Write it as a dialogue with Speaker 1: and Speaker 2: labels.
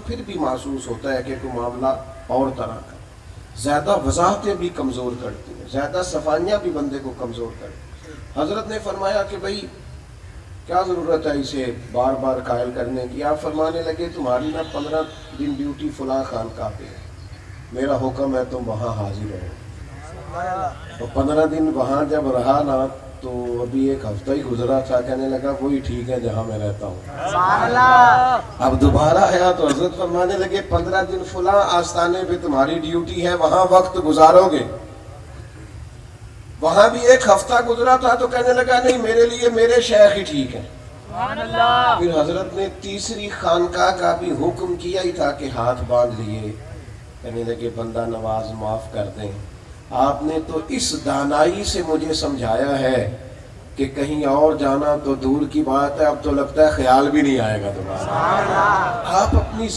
Speaker 1: फिर भी महसूस होता है कि कोई मामला और तरह का। ज़्यादा वजाहतें भी कमज़ोर करती हैं, ज़्यादा सफाइयाँ भी बंदे को कमज़ोर करती हैं। हज़रत ने फरमाया कि भाई क्या ज़रूरत है इसे बार बार कायल करने की। आप फरमाने लगे तुम्हारी ना 15 दिन ड्यूटी फलां खानकाह पे है, मेरा हुक्म है तुम वहाँ हाजिर रहो। तो 15 दिन वहाँ जब रहा ना, तो अभी एक हफ्ता ही गुजरा था, कहने लगा वही ठीक है जहाँ मैं रहता हूँ। अब दोबारा आया तो हजरत फरमाने लगे 15 दिन फलां आस्थाने पे तुम्हारी ड्यूटी है, वहाँ वक्त गुजारोगे। वहां भी एक हफ्ता गुजरा था तो कहने लगा नहीं मेरे लिए मेरे शेख ही ठीक है। फिर हजरत ने तीसरी खानकाह का भी हुक्म किया ही था कि हाथ बांध लिए, कहने लगे बंदा नवाज माफ कर दें, आपने तो इस दानाई से मुझे समझाया है कि कहीं और जाना तो दूर की बात है, अब तो लगता है ख्याल भी नहीं आएगा दोबारा। आप अपनी